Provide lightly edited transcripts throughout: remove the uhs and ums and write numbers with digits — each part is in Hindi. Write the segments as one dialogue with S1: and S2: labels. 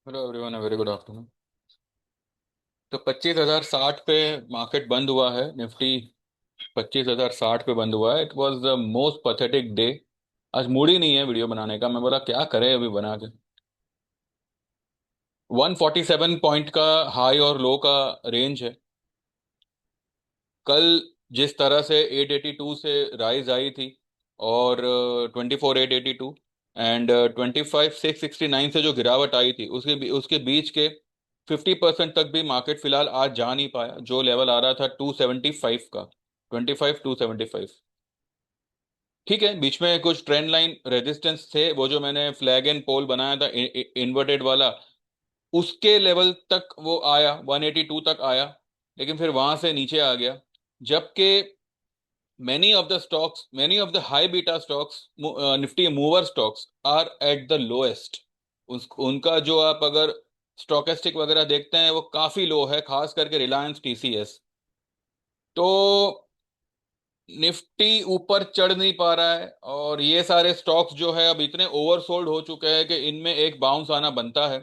S1: Hello everyone, very good afternoon. तो 25,060 पे मार्केट बंद हुआ है। निफ्टी 25,060 पे बंद हुआ है। It was the most pathetic day. आज मूड ही नहीं है वीडियो बनाने का। मैं बोला क्या करें अभी बना के। 147 पॉइंट का हाई और लो का रेंज है। कल जिस तरह से 882 से राइज आई थी, और 24,882 एंड 25,669 से जो गिरावट आई थी, उसके बीच के 50% तक भी मार्केट फिलहाल आज जा नहीं पाया। जो लेवल आ रहा था 275 का, 25,275। ठीक है, बीच में कुछ ट्रेंड लाइन रेजिस्टेंस थे, वो जो मैंने फ्लैग एंड पोल बनाया था इन्वर्टेड वाला, उसके लेवल तक वो आया, 182 तक आया। लेकिन फिर वहां से नीचे आ गया। जबकि many of the high beta stocks, Nifty mover stocks are at the lowest. उनका जो आप अगर स्टोकेस्टिक वगैरह देखते हैं वो काफी लो है, खास करके रिलायंस टीसीएस। तो निफ्टी ऊपर चढ़ नहीं पा रहा है, और ये सारे स्टॉक्स जो है अब इतने ओवरसोल्ड हो चुके हैं कि इनमें एक बाउंस आना बनता है।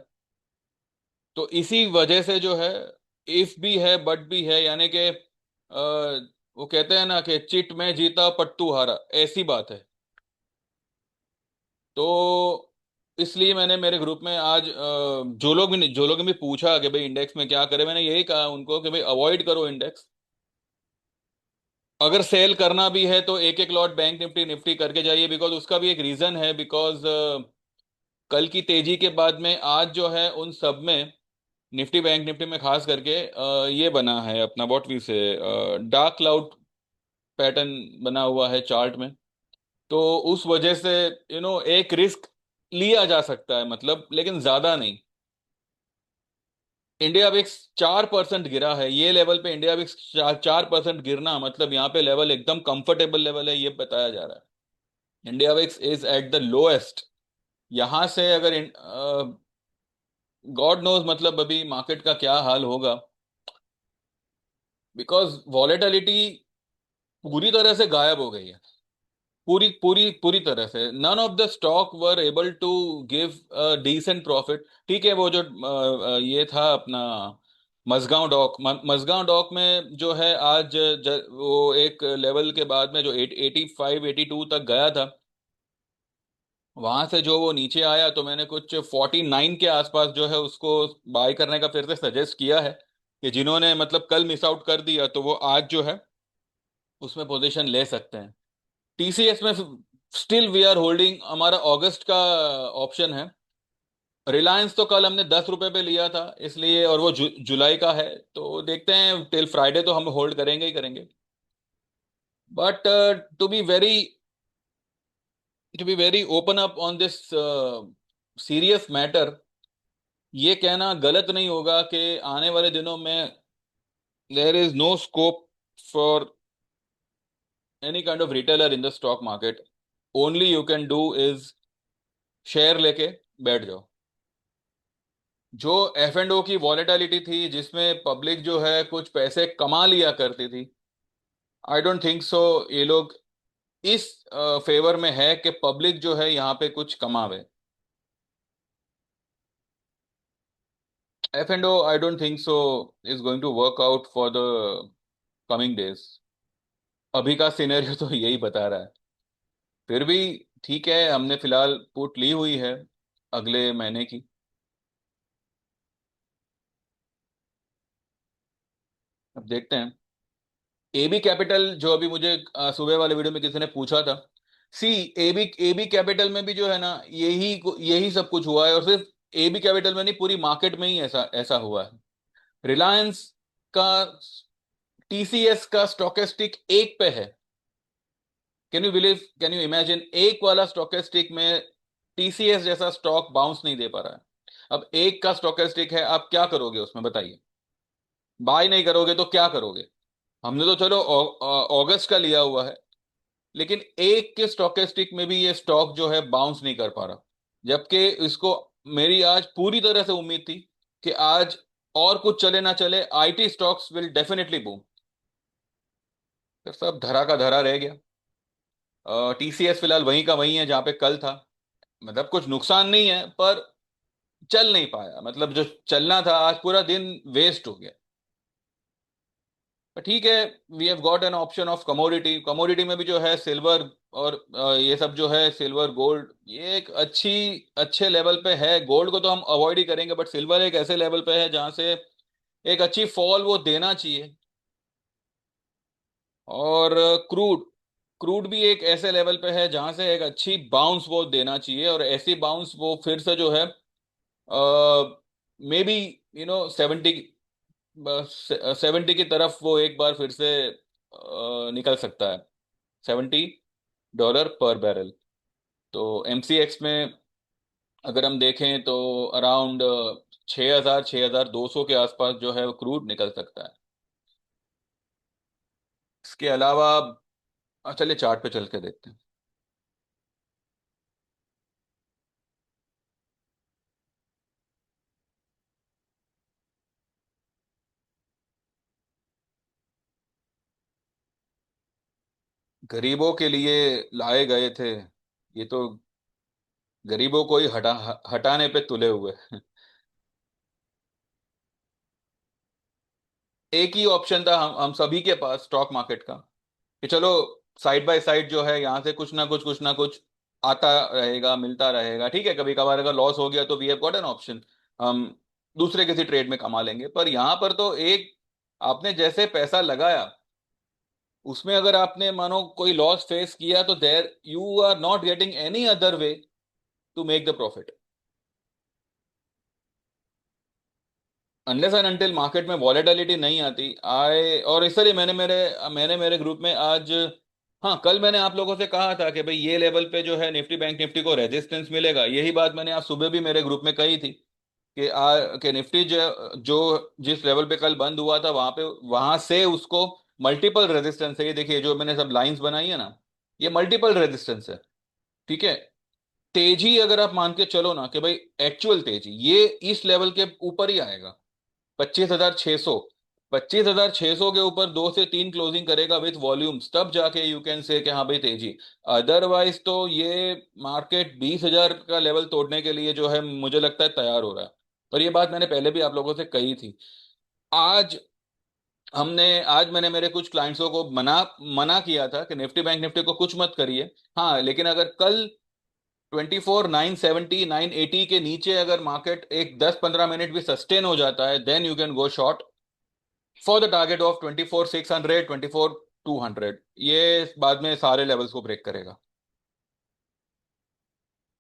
S1: तो इसी वजह से जो है, इफ भी है बट भी है, यानी कि वो कहते हैं ना कि चिट में जीता पट्टू हारा, ऐसी बात है। तो इसलिए मैंने मेरे ग्रुप में आज जो लोग भी पूछा कि भाई इंडेक्स में क्या करें, मैंने यही कहा उनको कि भाई अवॉइड करो इंडेक्स। अगर सेल करना भी है तो एक एक लॉट बैंक निफ्टी निफ्टी करके जाइए, बिकॉज उसका भी एक रीजन है। बिकॉज कल की तेजी के बाद में आज जो है उन सब में, निफ्टी बैंक निफ्टी में खास करके ये बना है अपना व्हाट वी से, डार्क क्लाउड पैटर्न बना हुआ है चार्ट में। तो उस वजह से एक रिस्क लिया जा सकता है, मतलब, लेकिन ज्यादा नहीं। इंडिया विक्स 4% गिरा है। ये लेवल पे इंडिया विक्स 4% गिरना, मतलब यहाँ पे लेवल एकदम कंफर्टेबल लेवल है, ये बताया जा रहा है। India VIX is eight the lowest. यहां से अगर गॉड नोज, मतलब अभी मार्केट का क्या हाल होगा। बिकॉज वॉलेटिलिटी पूरी तरह से गायब हो गई है। पूरी पूरी पूरी तरह से none of the stock were able to give decent profit. ठीक है, वो जो ये था अपना मजगांव डॉक, मजगांव डॉक में जो है आज वो एक लेवल के बाद में जो 85 82 तक गया था, वहां से जो वो नीचे आया, तो मैंने कुछ 49 के आसपास जो है उसको बाय करने का फिर से सजेस्ट किया है। कि जिन्होंने मतलब कल मिस आउट कर दिया, तो वो आज जो है उसमें पोजीशन ले सकते हैं। टीसीएस में स्टिल वी आर होल्डिंग, हमारा अगस्त का ऑप्शन है। रिलायंस तो कल हमने 10 रुपए पे लिया था, इसलिए, और वो जुलाई का है। तो देखते हैं, टिल फ्राइडे तो हम होल्ड करेंगे ही करेंगे। But to be very open up on this serious matter, ये कहना गलत नहीं होगा कि आने वाले दिनों में there is no scope for any kind of retailer in the stock market. Only you can do is share लेके बैठ जाओ। जो एफ एंड ओ की वॉलेटिलिटी थी, जिसमें पब्लिक जो है कुछ पैसे कमा लिया करती थी, आई डोंट थिंक सो ये लोग इस फेवर में है कि पब्लिक जो है यहाँ पे कुछ कमावे। F and O I don't think so is going to work out for the coming days. अभी का सिनेरियो तो यही बता रहा है। फिर भी ठीक है, हमने फिलहाल पुट ली हुई है अगले महीने की। अब देखते हैं। एबी कैपिटल, जो अभी मुझे सुबह वाले वीडियो में किसी ने पूछा था, सी, एबी एबी कैपिटल में भी जो है ना, यही सब कुछ हुआ है। और सिर्फ एबी कैपिटल में नहीं, पूरी मार्केट में ही ऐसा ऐसा हुआ है। रिलायंस का, टीसीएस का स्टोकेस्टिक एक पे है। Can you believe, can you imagine, एक वाला स्टोकेस्टिक में टीसीएस जैसा स्टॉक बाउंस नहीं दे पा रहा है। अब एक का स्टोकेस्टिक है, आप क्या करोगे उसमें बताइए। बाय नहीं करोगे तो क्या करोगे। हमने तो चलो अगस्त का लिया हुआ है, लेकिन एक के स्टोकेस्टिक में भी ये स्टॉक जो है बाउंस नहीं कर पा रहा। जबकि इसको, मेरी आज पूरी तरह से उम्मीद थी कि आज और कुछ चले ना चले, IT stocks will definitely boom. फिर सब धरा का धरा रह गया। टीसीएस फिलहाल वहीं का वहीं है जहां पे कल था। मतलब कुछ नुकसान नहीं है, पर चल नहीं पाया, मतलब जो चलना था आज पूरा दिन वेस्ट हो गया। पर ठीक है, we have got an option of commodity. Commodity में भी जो है सिल्वर और ये सब जो है सिल्वर गोल्ड, ये एक अच्छे लेवल पे है। गोल्ड को तो हम अवॉइड ही करेंगे, बट सिल्वर एक ऐसे लेवल पे है जहां से एक अच्छी फॉल वो देना चाहिए। और क्रूड, क्रूड भी एक ऐसे लेवल पे है जहां से एक अच्छी बाउंस वो देना चाहिए, और ऐसी बाउंस वो फिर से जो है मे बी 70, 70 की तरफ वो एक बार फिर से निकल सकता है। $70 पर बैरल। तो एमसीएक्स में अगर हम देखें तो अराउंड 6,000 6,200 के आसपास जो है वो क्रूड निकल सकता है। इसके अलावा चलिए चार्ट पे चल के देखते हैं। गरीबों के लिए लाए गए थे, ये तो गरीबों को ही हटाने पे तुले हुए हैं। एक ही ऑप्शन था हम सभी के पास स्टॉक मार्केट का, कि चलो साइड बाय साइड जो है यहाँ से कुछ ना कुछ आता रहेगा, मिलता रहेगा। ठीक है, कभी कभार अगर लॉस हो गया तो we have got an option, हम दूसरे किसी ट्रेड में कमा लेंगे। पर यहाँ पर तो एक, आपने जैसे पैसा लगाया उसमें अगर आपने मानो कोई लॉस फेस किया, तो there you are not getting any other way to make the profit, unless and until market में वॉलेटिलिटी नहीं आती आए। और इसलिए मैंने मेरे ग्रुप में आज, हाँ कल मैंने आप लोगों से कहा था कि भाई ये लेवल पे जो है निफ्टी बैंक निफ्टी को रेजिस्टेंस मिलेगा। यही बात मैंने आज सुबह भी मेरे ग्रुप में कही थी कि निफ्टी जो जिस लेवल पे कल बंद हुआ था वहां पे, वहां से उसको मल्टीपल रेजिस्टेंस है। ये देखिए जो मैंने सब लाइंस बनाई है ना, ये मल्टीपल रेजिस्टेंस है। ठीक है, तेजी अगर आप मान के चलो ना कि भाई एक्चुअल तेजी ये इस लेवल के ऊपर ही आएगा, 25,600। 25,600 के ऊपर 2 से 3 क्लोजिंग करेगा विथ वॉल्यूम्स, तब जाके यू कैन से कि हाँ भाई तेजी। अदरवाइज तो ये मार्केट 20,000 का लेवल तोड़ने के लिए जो है मुझे लगता है तैयार हो रहा है। और ये बात मैंने पहले भी आप लोगों से कही थी। आज आज मैंने मेरे कुछ क्लाइंट्सों को मना मना किया था कि निफ्टी बैंक निफ्टी को कुछ मत करिए। हाँ लेकिन अगर कल 24,970 980 के नीचे अगर मार्केट एक 10-15 मिनट भी सस्टेन हो जाता है, then you can go short for the target of 24,600 24,200। ये बाद में सारे लेवल्स को ब्रेक करेगा।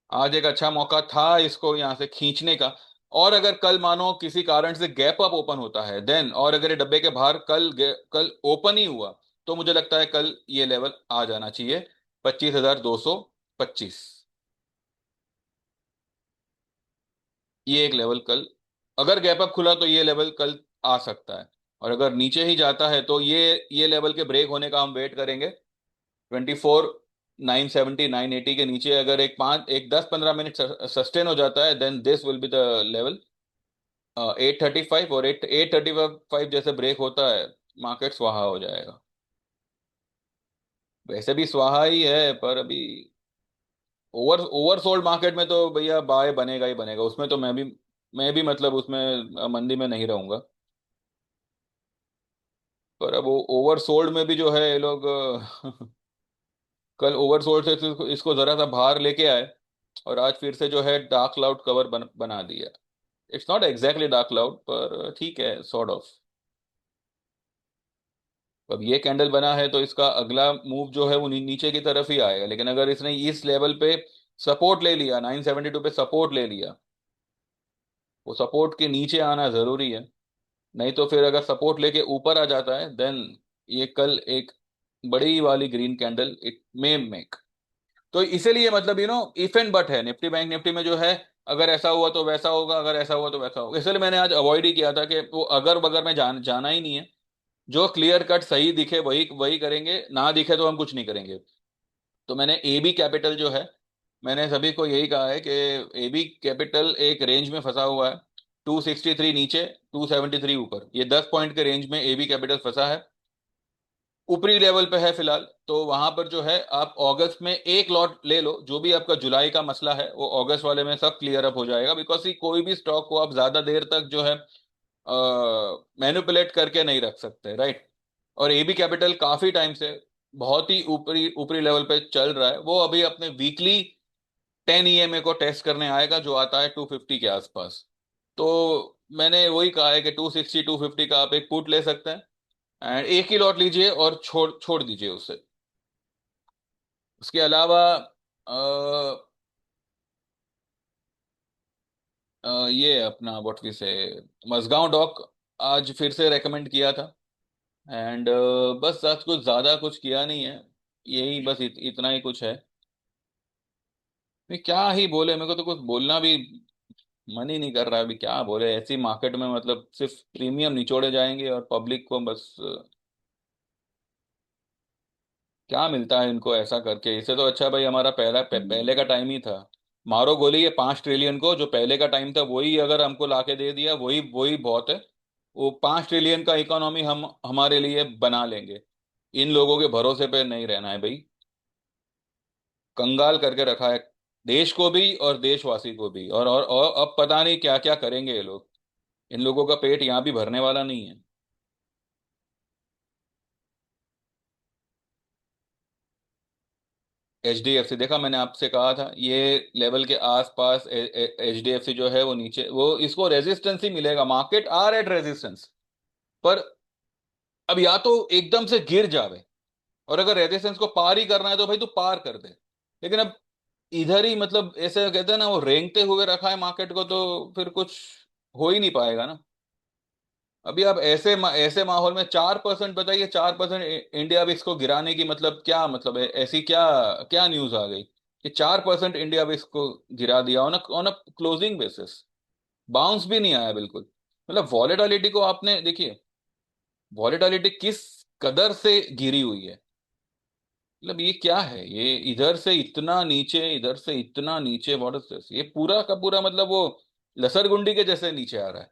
S1: आज एक अच्छा मौका था इसको यहाँ से खींचने का। और अगर कल मानो किसी कारण से गैप अप ओपन होता है देन, और अगर ये डब्बे के बाहर कल ओपन ही हुआ, तो मुझे लगता है कल ये लेवल आ जाना चाहिए, 25,225। ये एक लेवल कल अगर गैप अप खुला तो ये लेवल कल आ सकता है। और अगर नीचे ही जाता है तो ये लेवल के ब्रेक होने का हम वेट करेंगे। 24,970 980 के नीचे अगर एक 10-15 मिनट सस्टेन हो जाता है, then this will be the level. 835, और 835 जैसे ब्रेक होता है, मार्केट स्वाहा हो जाएगा। वैसे भी स्वाहा ही है, पर अभी ओवरसोल्ड मार्केट में तो भैया बाय बनेगा ही बनेगा, उसमें तो मैं भी मतलब उसमें मंदी में नहीं रहूंगा। पर अब वो ओवरसोल्ड में भी जो है ये लोग कल ओवरसोल्ड से तो इसको जरा सा बाहर लेके आए, और आज फिर से जो है डार्क क्लाउड कवर बना दिया। It's not exactly dark cloud, पर ठीक है सॉर्ट ऑफ। अब ये कैंडल बना है तो इसका अगला मूव जो है वो नीचे की तरफ ही आएगा। लेकिन अगर इसने इस लेवल पे सपोर्ट ले लिया, 972 पे सपोर्ट ले लिया, वो सपोर्ट के नीचे आना जरूरी है। नहीं तो फिर अगर सपोर्ट लेके ऊपर आ जाता है, देन ये कल एक बड़ी वाली green candle it may make. तो इसीलिए मतलब इफ एंड बट है निफ्टी बैंक निफ्टी में जो है। अगर ऐसा हुआ तो वैसा होगा, अगर ऐसा हुआ तो वैसा होगा। इसलिए मैंने आज अवॉइड ही किया था कि वो अगर बगर में जाना ही नहीं है। जो क्लियर कट सही दिखे वही वही करेंगे, ना दिखे तो हम कुछ नहीं करेंगे। तो मैंने एबी कैपिटल जो है, मैंने सभी को यही कहा है कि एबी कैपिटल एक रेंज में फंसा हुआ है। 263 नीचे, 273 ऊपर, ये 10 पॉइंट के रेंज में एबी कैपिटल फंसा है। ऊपरी लेवल पे है फिलहाल, तो वहां पर जो है आप अगस्त में एक लॉट ले लो, जो भी आपका जुलाई का मसला है वो अगस्त वाले में सब क्लियर अप हो जाएगा, बिकॉज कोई भी स्टॉक को आप ज्यादा देर तक जो है मैनिपुलेट करके नहीं रख सकते, राइट। और एबी कैपिटल काफी टाइम से बहुत ही ऊपरी ऊपरी लेवल पे चल रहा है, वो अभी अपने वीकली 10 EMA को टेस्ट करने आएगा, जो आता है 250 के आसपास। तो मैंने वही कहा है कि 260 250 का आप एक पुट ले सकते हैं, एंड एक ही लॉट लीजिए और छोड़ छोड़ दीजिए उसे। उसके अलावा ये अपना व्हाट वी से मजगांव डॉक आज फिर से रेकमेंड किया था, एंड बस आज कुछ ज्यादा कुछ किया नहीं है, यही बस इतना ही कुछ है। नहीं, क्या ही बोले, मेरे को तो कुछ बोलना भी मन ही नहीं कर रहा है, अभी क्या बोले, ऐसी मार्केट में मतलब सिर्फ प्रीमियम निचोड़े जाएंगे और पब्लिक को बस क्या मिलता है इनको ऐसा करके। इससे तो अच्छा भाई हमारा पहले का टाइम ही था। मारो गोली ये 5 ट्रिलियन को, जो पहले का टाइम था वही अगर हमको लाके दे दिया, वही वही बहुत है। वो 5 ट्रिलियन का इकोनॉमी हम हमारे लिए बना लेंगे। इन लोगों के भरोसे पे नहीं रहना है भाई, कंगाल करके रखा है देश को भी और देशवासी को भी। और अब पता नहीं क्या क्या करेंगे ये लोग। इन लोगों का पेट यहाँ भी भरने वाला नहीं है। HDFC देखा, मैंने आपसे कहा था ये लेवल के आसपास HDFC जो है वो नीचे, वो इसको रेजिस्टेंस ही मिलेगा, मार्केट आर एट रेजिस्टेंस। पर अब या तो एकदम से गिर जावे, और अगर रेजिस्टेंस को पार ही करना है तो भाई तू पार कर दे। लेकिन अब इधर ही मतलब ऐसे कहते हैं ना, वो रेंगते हुए रखा है मार्केट को, तो फिर कुछ हो ही नहीं पाएगा ना। अभी आप ऐसे माहौल में 4%, बताइए 4% इंडिया भी इसको गिराने की मतलब क्या मतलब है, ऐसी क्या क्या न्यूज आ गई कि 4% इंडिया भी इसको गिरा दिया on a closing basis. Bounce भी नहीं आया बिल्कुल। मतलब वॉलेटिलिटी को आपने देखिए, वॉलेटिलिटी किस कदर से गिरी हुई है। मतलब ये क्या है, ये इधर से इतना नीचे, इधर से इतना नीचे, व्हाट इज दिस, ये पूरा का पूरा मतलब वो लसरगुंडी के जैसे नीचे आ रहा है।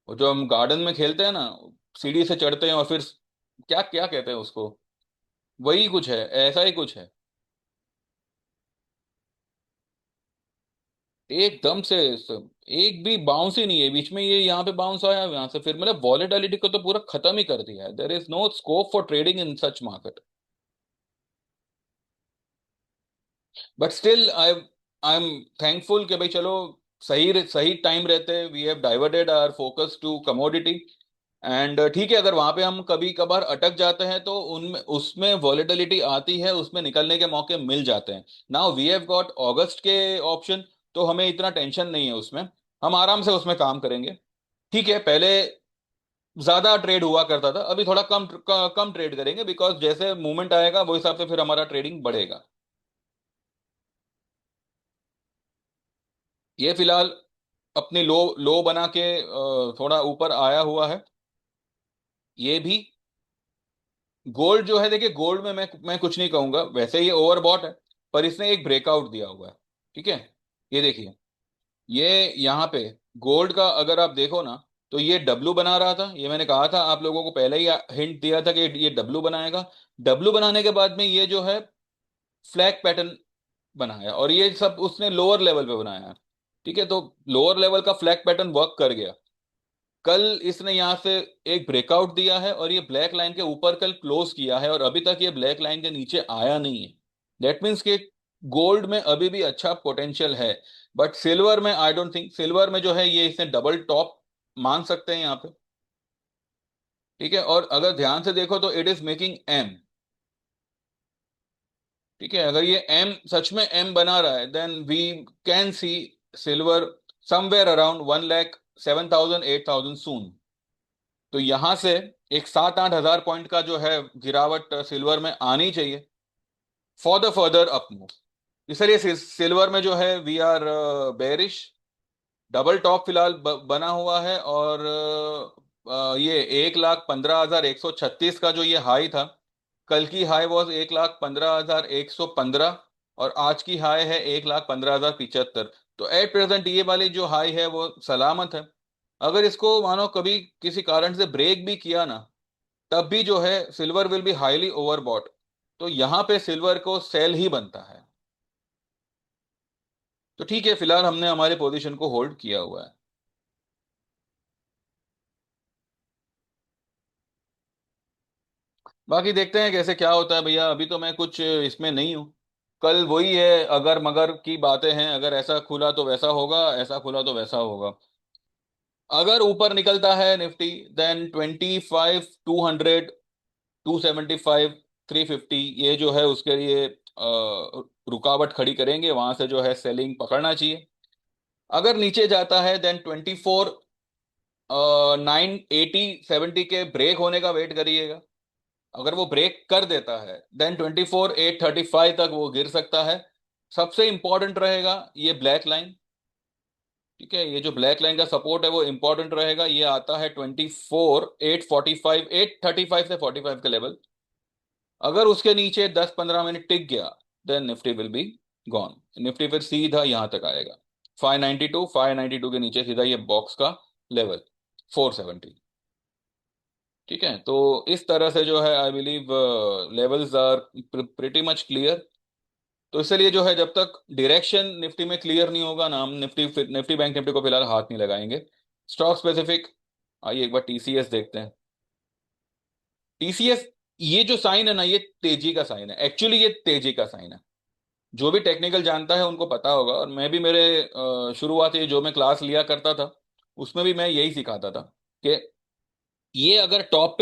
S1: वो जो हम गार्डन में खेलते हैं ना, सीढ़ी से चढ़ते हैं और फिर क्या क्या कहते हैं उसको, वही कुछ है, ऐसा ही कुछ है। एकदम से एक भी बाउंस ही नहीं है बीच में, ये यहाँ पे बाउंस आया यहाँ से फिर, मतलब वॉलेटिलिटी को तो पूरा खत्म ही कर दिया है। There is no scope for trading in such market. But still I am thankful कि भाई चलो, सही सही टाइम रहते we have diverted our focus to commodity. And ठीक है, अगर वहां पे हम कभी कभार अटक जाते हैं तो उनमें उसमें वॉलेटिलिटी आती है, उसमें निकलने के मौके मिल जाते हैं। नाउ वी हैव गॉट अगस्त के ऑप्शन, तो हमें इतना टेंशन नहीं है उसमें, हम आराम से उसमें काम करेंगे। ठीक है, पहले ज्यादा ट्रेड हुआ करता था, अभी थोड़ा कम ट्रेड करेंगे, बिकॉज जैसे मूवमेंट आएगा वो हिसाब से फिर हमारा ट्रेडिंग बढ़ेगा। ये फिलहाल अपनी लो लो बना के थोड़ा ऊपर आया हुआ है ये भी। गोल्ड जो है, देखिए गोल्ड में मैं कुछ नहीं कहूंगा, वैसे ये ओवरबॉट है, पर इसने एक ब्रेकआउट दिया हुआ है। ठीक है, ये देखिए, ये यहाँ पे गोल्ड का अगर आप देखो ना, तो ये डब्लू बना रहा था, ये मैंने कहा था आप लोगों को पहले ही हिंट दिया था कि ये डब्लू बनाएगा। डब्लू बनाने के बाद में ये जो है फ्लैग पैटर्न बनाया, और ये सब उसने लोअर लेवल पे बनाया। ठीक है, तो लोअर लेवल का फ्लैग पैटर्न वर्क कर गया। कल इसने यहां से एक ब्रेकआउट दिया है और ये ब्लैक लाइन के ऊपर कल क्लोज किया है, और अभी तक ये ब्लैक लाइन के नीचे आया नहीं है। दैट मीन्स कि गोल्ड में अभी भी अच्छा पोटेंशियल है। बट सिल्वर में आई डोंट थिंक, सिल्वर में जो है ये इसने डबल टॉप मान सकते हैं यहाँ पे। ठीक है, और अगर ध्यान से देखो तो इट इज मेकिंग एम। ठीक है, अगर ये एम सच में एम बना रहा है, then we can see silver somewhere around 1,07,000 8,000 soon. तो यहां से एक 7-8 हजार पॉइंट का जो है गिरावट सिल्वर में आनी चाहिए for the further up move. इसलिए सिल्वर में जो है we are bearish. Double top फिलहाल बना हुआ है, और ये 1,15,136 का जो ये हाई था, कल की हाई वॉज 1,15,115, और आज की हाई है 1,15,075। तो एट प्रेजेंट ये वाली जो हाई है वो सलामत है। अगर इसको मानो कभी किसी कारण से ब्रेक भी किया ना, तब भी जो है silver will be highly overbought. तो यहां पे सिल्वर को सेल ही बनता है। तो ठीक है, फिलहाल हमने हमारे पोजीशन को होल्ड किया हुआ है। बाकी देखते हैं कैसे क्या होता है भैया, अभी तो मैं कुछ इसमें नहीं हूँ। कल वही है, अगर मगर की बातें हैं, अगर ऐसा खुला तो वैसा होगा, ऐसा खुला तो वैसा होगा। अगर ऊपर निकलता है निफ्टी, देन 25 200, 275, 350, ये जो है उसके लिए रुकावट खड़ी करेंगे, वहां से जो है सेलिंग पकड़ना चाहिए। अगर नीचे जाता है देन 24 980 70 के ब्रेक होने का वेट करिएगा। अगर वो ब्रेक कर देता है देन 24 835 तक वो गिर सकता है। सबसे इंपॉर्टेंट रहेगा ये ब्लैक लाइन। ठीक है, ये जो ब्लैक लाइन का सपोर्ट है वो इंपॉर्टेंट रहेगा, ये आता है 24 845, 835 से 45 के लेवल। अगर उसके नीचे 10 15 मिनट टिक गया then Nifty will be gone. Nifty फिर सीधा यहां तक आएगा, 592, 592 के नीचे सीधा ये बॉक्स का लेवल 470। ठीक है, तो इस तरह से जो है I believe levels are pretty much clear. तो इसलिए जो है जब तक डायरेक्शन निफ्टी में क्लियर नहीं होगा ना, हम निफ्टी बैंक निफ्टी को फिलहाल हाथ नहीं लगाएंगे। स्टॉक स्पेसिफिक, आइए एक बार टीसीएस देखते हैं। टीसीएस, ये जो साइन है ना, ये तेजी का साइन है, एक्चुअली ये तेजी का साइन है। जो भी टेक्निकल जानता है उनको पता होगा, और मैं भी मेरे शुरुआती जो मैं क्लास लिया करता था उसमें भी मैं यही सिखाता था कि ये अगर टॉप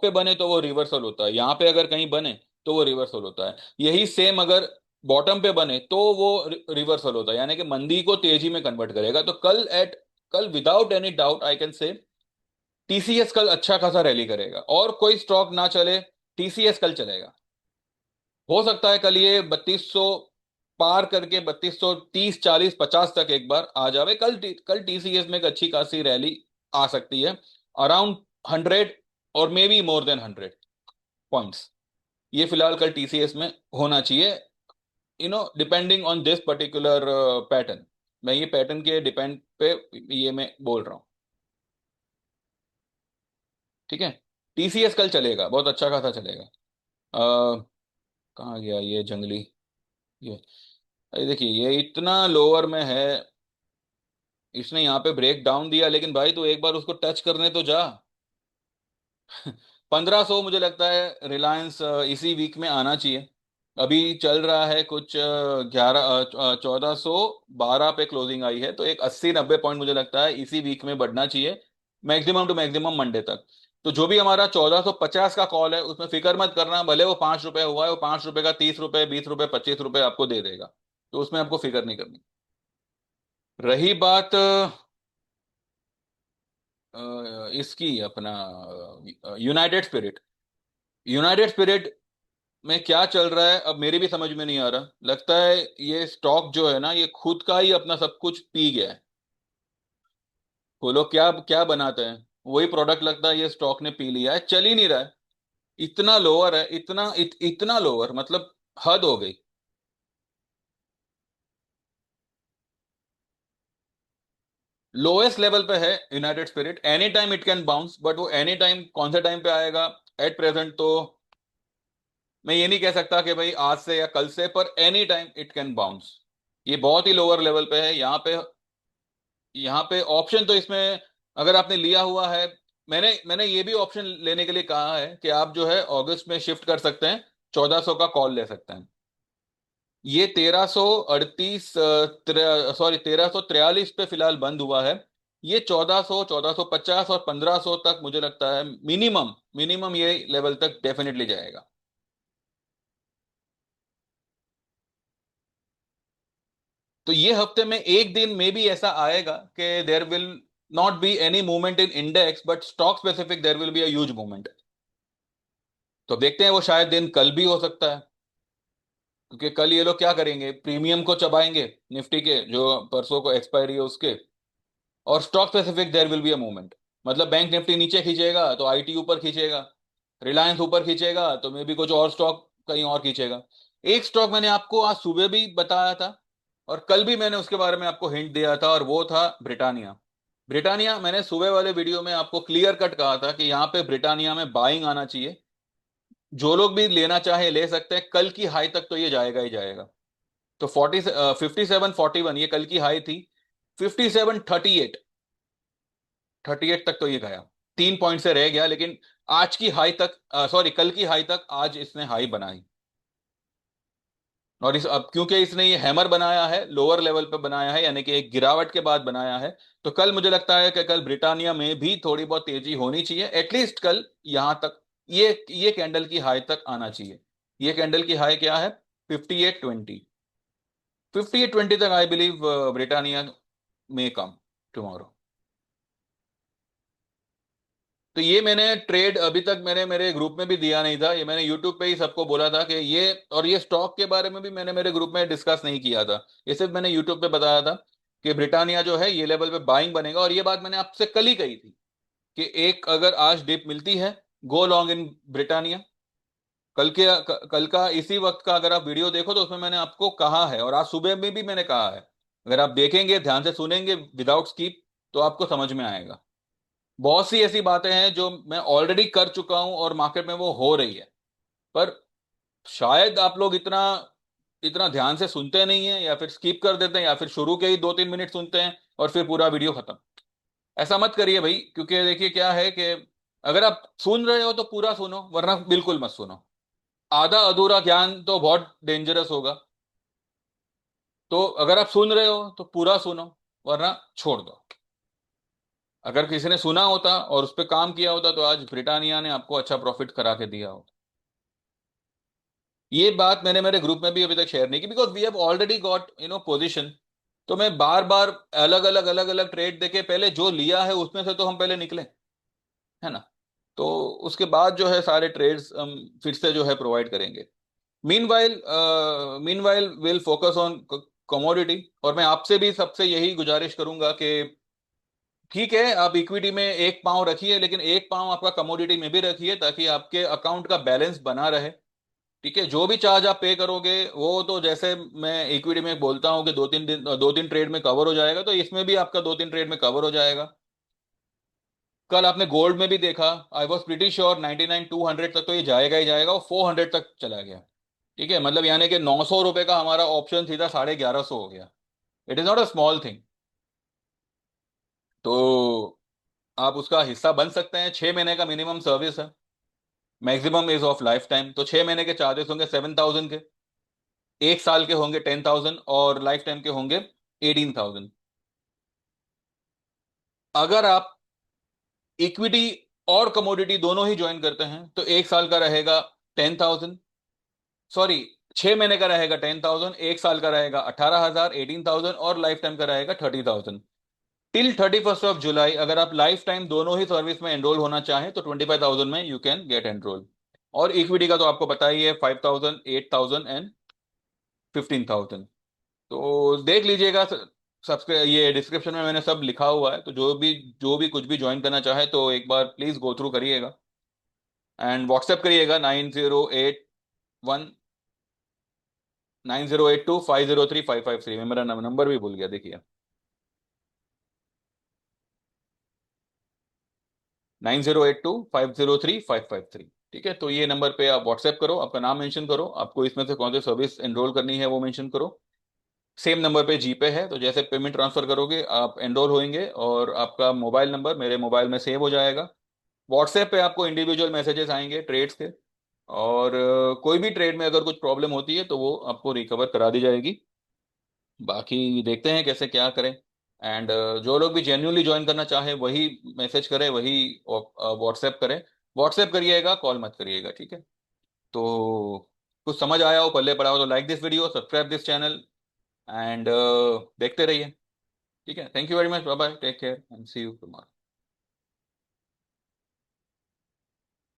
S1: पे बने तो वो रिवर्सल होता है, यहाँ पे अगर कहीं बने तो वो रिवर्सल होता है, यही सेम अगर बॉटम पे बने तो वो रिवर्सल होता है, यानी कि मंदी को तेजी में कन्वर्ट करेगा। तो कल without any doubt I can say TCS कल अच्छा खासा रैली करेगा, और कोई स्टॉक ना चले, टीसीएस कल चलेगा। हो सकता है कल ये 3200 पार करके 3230 40 50 तक एक बार आ जावे। कल टीसीएस में एक अच्छी खासी रैली आ सकती है, अराउंड 100 और may be more than 100 points. ये फिलहाल कल टीसीएस में होना चाहिए, depending on this particular pattern. मैं ये पैटर्न के डिपेंड पे ये मैं बोल रहा हूँ। ठीक है, टीसीएस कल चलेगा, बहुत अच्छा खासा चलेगा। कहाँ गया ये जंगली, ये अरे देखिए ये इतना लोअर में है, इसने यहाँ पे ब्रेक डाउन दिया, लेकिन भाई तू एक बार उसको टच करने तो जा। 1500 मुझे लगता है रिलायंस इसी वीक में आना चाहिए। अभी चल रहा है कुछ 1412 पे क्लोजिंग आई है, तो एक 80 90 पॉइंट मुझे लगता है इसी वीक में बढ़ना चाहिए, मैक्सिमम टू मैक्सिमम मंडे तक। तो जो भी हमारा 1450 का कॉल है उसमें फिक्र मत करना, भले वो 5 रुपए हुआ है, वो 5 रुपए का 30 रुपए 20 रुपए 25 रुपए आपको दे देगा, तो उसमें आपको फिक्र नहीं करनी। रही बात इसकी अपना यूनाइटेड स्पिरिट, यूनाइटेड स्पिरिट में क्या चल रहा है अब मेरी भी समझ में नहीं आ रहा। लगता है ये स्टॉक जो है ना, ये खुद का ही अपना सब कुछ पी गया है। वो लोग क्या क्या बनाते हैं, वही प्रोडक्ट लगता है ये स्टॉक ने पी लिया है, चल ही नहीं रहा है। इतना लोअर है, इतना लोअर, मतलब हद हो गई। लोएस्ट लेवल पे है United spirit, any time it can bounce, but वो एनी टाइम कौन से टाइम पे आएगा एट प्रेजेंट तो मैं ये नहीं कह सकता कि भाई आज से या कल से, पर any time it can bounce. ये बहुत ही लोअर लेवल पे है। यहाँ पे ऑप्शन तो इसमें अगर आपने लिया हुआ है, मैंने ये भी ऑप्शन लेने के लिए कहा है कि आप जो है अगस्त में शिफ्ट कर सकते हैं, 1400 का कॉल ले सकते हैं। ये 1338, सॉरी 1343 पे फिलहाल बंद हुआ है। ये 1400 1450 और 1500 तक मुझे लगता है मिनिमम, मिनिमम ये लेवल तक डेफिनेटली जाएगा। तो ये हफ्ते में एक दिन में भी ऐसा आएगा कि there will not be any movement in index, but stock specific there will be a huge movement. तो देखते हैं, वो शायद दिन कल भी हो सकता है, क्योंकि कल ये लोग क्या करेंगे, प्रीमियम को चबाएंगे निफ्टी के, जो परसों को एक्सपायरी है उसके। और stock specific there will be a movement, मतलब बैंक निफ्टी नीचे खींचेगा तो आईटी ऊपर खींचेगा, रिलायंस ऊपर खींचेगा तो मे भी कुछ और स्टॉक कहीं और खींचेगा। एक स्टॉक मैंने आपको आज सुबह भी बताया था, और कल भी मैंने उसके बारे में आपको हिंट दिया था, और वो था ब्रिटानिया। ब्रिटानिया, मैंने सुबह वाले वीडियो में आपको क्लियर कट कहा था कि यहाँ पे ब्रिटानिया में बाइंग आना चाहिए। जो लोग भी लेना चाहे ले सकते हैं, कल की हाई तक तो ये जाएगा ही जाएगा। तो 5741 ये कल की हाई थी। 5738 तक तो ये गया, 3 पॉइंट से रह गया, लेकिन आज की हाई तक, सॉरी कल की हाई तक आज इसने हाई बनाई। और इस अब क्योंकि इसने ये हैमर बनाया है, लोअर लेवल पे बनाया है, यानी कि एक गिरावट के बाद बनाया है, तो कल मुझे लगता है कि कल ब्रिटानिया में भी थोड़ी बहुत तेजी होनी चाहिए। एटलीस्ट कल यहां तक, ये कैंडल की हाई तक आना चाहिए। ये कैंडल की हाई क्या है? 5820। 5820 तक आई बिलीव ब्रिटानिया में कम टुमारो। तो ये मैंने ट्रेड अभी तक मैंने मेरे ग्रुप में भी दिया नहीं था, ये मैंने यूट्यूब पे ही सबको बोला था कि ये, और ये स्टॉक के बारे में भी मैंने मेरे ग्रुप में डिस्कस नहीं किया था। ये सिर्फ मैंने यूट्यूब पे बताया था कि ब्रिटानिया जो है ये लेवल पे बाइंग बनेगा। और ये बात मैंने आपसे कल ही कही थी कि एक अगर आज डिप मिलती है, गो लॉन्ग इन ब्रिटानिया। कल का इसी वक्त का अगर आप वीडियो देखो तो उसमें मैंने आपको कहा है, और आज सुबह में भी मैंने कहा है। अगर आप देखेंगे, ध्यान से सुनेंगे विदाउट स्किप, तो आपको समझ में आएगा। बहुत सी ऐसी बातें हैं जो मैं ऑलरेडी कर चुका हूं और मार्केट में वो हो रही है, पर शायद आप लोग इतना इतना ध्यान से सुनते नहीं है, या फिर स्किप कर देते हैं, या फिर शुरू के ही 2-3 मिनट सुनते हैं और फिर पूरा वीडियो खत्म। ऐसा मत करिए भाई, क्योंकि देखिए क्या है कि अगर आप सुन रहे हो तो पूरा सुनो, वरना बिल्कुल मत सुनो। आधा अधूरा ज्ञान तो बहुत डेंजरस होगा। तो अगर आप सुन रहे हो तो पूरा सुनो, वरना छोड़ दो। अगर किसी ने सुना होता और उस पर काम किया होता तो आज ब्रिटानिया ने आपको अच्छा प्रॉफिट करा के दिया होता। ये बात मैंने मेरे ग्रुप में भी अभी तक शेयर नहीं की, because we have already got position. तो मैं बार बार अलग अलग ट्रेड देके, पहले जो लिया है उसमें से तो हम पहले निकले, है ना। तो उसके बाद जो है सारे ट्रेड्स हम फिर से जो है प्रोवाइड करेंगे। Meanwhile meanwhile will focus on commodity. और मैं आपसे भी सबसे यही गुजारिश करूंगा कि ठीक है, आप इक्विटी में एक पाँव रखिए, लेकिन एक पाँव आपका कमोडिटी में भी रखिए, ताकि आपके अकाउंट का बैलेंस बना रहे। ठीक है, जो भी चार्ज आप पे करोगे वो तो जैसे मैं इक्विटी में बोलता हूँ कि 2-3 दिन, 2-3 ट्रेड में कवर हो जाएगा, तो इसमें भी आपका 2-3 ट्रेड में कवर हो जाएगा। कल आपने गोल्ड में भी देखा, आई वॉज प्रिटी श्योर 99-200 तक तो ये जाएगा ही जाएगा, वो 400 तक चला गया। ठीक है, मतलब यानी कि 900 रुपए का हमारा ऑप्शन सीधा 1150 हो गया। It is not a small thing. तो आप उसका हिस्सा बन सकते हैं। 6 महीने का मिनिमम सर्विस है, maximum is of life time. तो 6 महीने के चार्जेस होंगे 7,000 के, 1 साल के होंगे 10,000, और लाइफ टाइम के होंगे 18,000। अगर आप इक्विटी और कमोडिटी दोनों ही ज्वाइन करते हैं तो 1 साल का रहेगा 10,000, सॉरी 6 महीने का रहेगा 10,000, 1 साल का रहेगा 18,000, 18,000, और लाइफ टाइम का रहेगा 30,000। टिल 31 जुलाई अगर आप लाइफ टाइम दोनों ही सर्विस में एनरोल होना चाहें तो 25,000 में यू कैन गेट एनरोल। और इक्विटी का तो आपको पता ही है, 5,000, 8,000 एंड 15,000। तो देख लीजिएगा, सब्सक्राइब, ये डिस्क्रिप्शन में मैंने सब लिखा हुआ है, तो जो भी कुछ भी ज्वाइन करना चाहे तो एक बार प्लीज गो थ्रू करिएगा। एंड व्हाट्सएप करिएगा 9081 9082 503553 में। मेरा नंबर भी भूल गया, देखिए 9082 503553। ठीक है, तो ये नंबर पे आप व्हाट्सएप करो, आपका नाम मेंशन करो, आपको इसमें से कौन सी सर्विस एनरोल करनी है वो मेंशन करो। सेम नंबर पे जीपे है, तो जैसे पेमेंट ट्रांसफर करोगे आप एनरोल होंगे, और आपका मोबाइल नंबर मेरे मोबाइल में सेव हो जाएगा। व्हाट्सएप पे आपको इंडिविजुअल मैसेजेस आएंगे ट्रेड्स के, और कोई भी ट्रेड में अगर कुछ प्रॉब्लम होती है तो वो आपको रिकवर करा दी जाएगी। बाकी देखते हैं कैसे क्या करें। एंड जो लोग भी जेन्युइनली ज्वाइन करना चाहे वही मैसेज करें, वही व्हाट्सएप करें। व्हाट्सएप करिएगा, कॉल मत करिएगा, ठीक है। तो कुछ समझ आया हो, पल्ले पड़ा हो, तो like this video, subscribe this channel, and देखते रहिए। ठीक है, thank you very much, bye bye, take care and see you tomorrow.